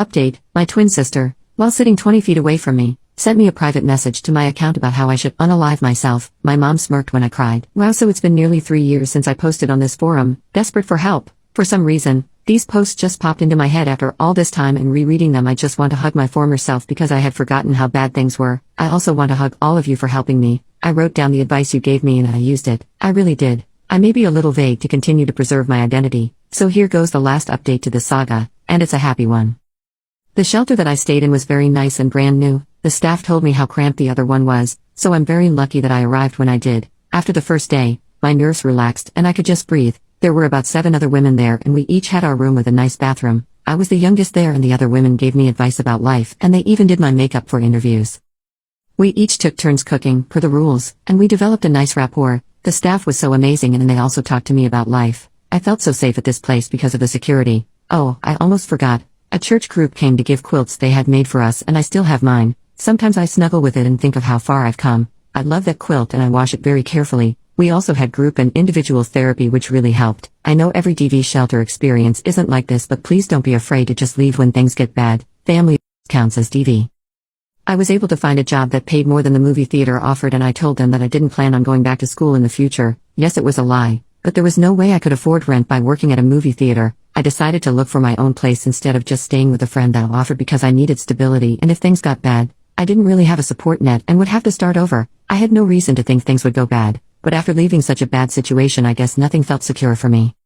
Update, my twin sister, while sitting 20 feet away from me, sent me a private message to my account about how I should unalive myself. My mom smirked when I cried. Wow, so it's been nearly 3 years since I posted on this forum, desperate for help. For some reason, these posts just popped into my head after all this time, and rereading them I just want to hug my former self because I had forgotten how bad things were. I also want to hug all of you for helping me. I wrote down the advice you gave me and I used it. I really did. I may be a little vague to continue to preserve my identity, so here goes the last update to this saga, and it's a happy one. The shelter that I stayed in was very nice and brand new. The staff told me how cramped the other one was, so I'm very lucky that I arrived when I did. After the first day, my nerves relaxed and I could just breathe. There were about 7 other women there and we each had our room with a nice bathroom. I was the youngest there and the other women gave me advice about life and they even did my makeup for interviews. We each took turns cooking, per the rules, and we developed a nice rapport. The staff was so amazing and they also talked to me about life. I felt so safe at this place because of the security. Oh, I almost forgot. A church group came to give quilts they had made for us and I still have mine. Sometimes I snuggle with it and think of how far I've come. I love that quilt and I wash it very carefully. We also had group and individual therapy which really helped. I know every DV shelter experience isn't like this, but please don't be afraid to just leave when things get bad. Family counts as DV. I was able to find a job that paid more than the movie theater offered and I told them that I didn't plan on going back to school in the future. Yes, it was a lie, but there was no way I could afford rent by working at a movie theater. I decided to look for my own place instead of just staying with a friend that offered because I needed stability, and if things got bad, I didn't really have a support net and would have to start over. I had no reason to think things would go bad, but after leaving such a bad situation I guess nothing felt secure for me.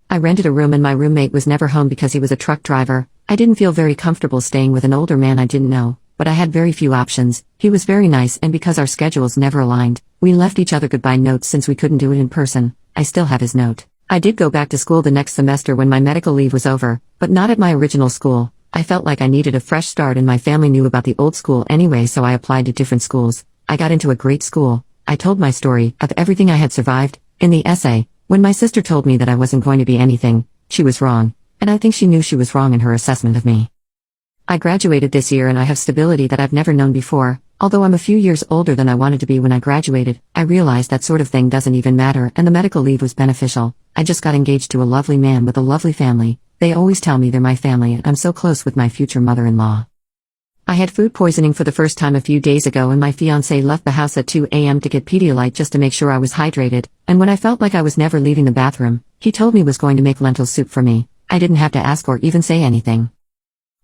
I rented a room and my roommate was never home because he was a truck driver. I didn't feel very comfortable staying with an older man I didn't know, but I had very few options. He was very nice and because our schedules never aligned, we left each other goodbye notes since we couldn't do it in person. I still have his note. I did go back to school the next semester when my medical leave was over, but not at my original school. I felt like I needed a fresh start and my family knew about the old school anyway, so I applied to different schools. I got into a great school. I told my story of everything I had survived. In the essay, when my sister told me that I wasn't going to be anything, she was wrong, and I think she knew she was wrong in her assessment of me. I graduated this year and I have stability that I've never known before. Although I'm a few years older than I wanted to be when I graduated, I realized that sort of thing doesn't even matter and the medical leave was beneficial. I just got engaged to a lovely man with a lovely family. They always tell me they're my family and I'm so close with my future mother-in-law. I had food poisoning for the first time a few days ago and my fiancé left the house at 2 a.m. to get Pedialyte just to make sure I was hydrated, and when I felt like I was never leaving the bathroom, he told me was going to make lentil soup for me. I didn't have to ask or even say anything.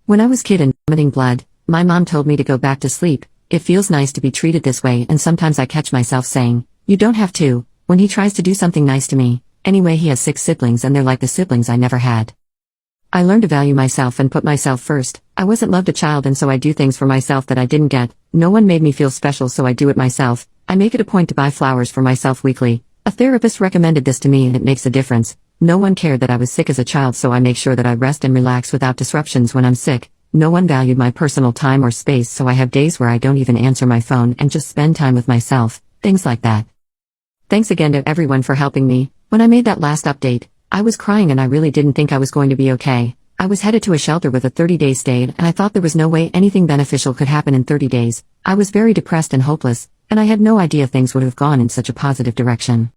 When I was kid and vomiting blood, my mom told me to go back to sleep. It feels nice to be treated this way and sometimes I catch myself saying, "You don't have to," when he tries to do something nice to me. Anyway, he has 6 siblings and they're like the siblings I never had. I learned to value myself and put myself first. I wasn't loved a child and so I do things for myself that I didn't get. No one made me feel special so I do it myself. I make it a point to buy flowers for myself weekly. A therapist recommended this to me and it makes a difference. No one cared that I was sick as a child so I make sure that I rest and relax without disruptions when I'm sick. No one valued my personal time or space so I have days where I don't even answer my phone and just spend time with myself. Things like that. Thanks again to everyone for helping me. When I made that last update, I was crying and I really didn't think I was going to be okay. I was headed to a shelter with a 30-day stay and I thought there was no way anything beneficial could happen in 30 days. I was very depressed and hopeless, and I had no idea things would have gone in such a positive direction.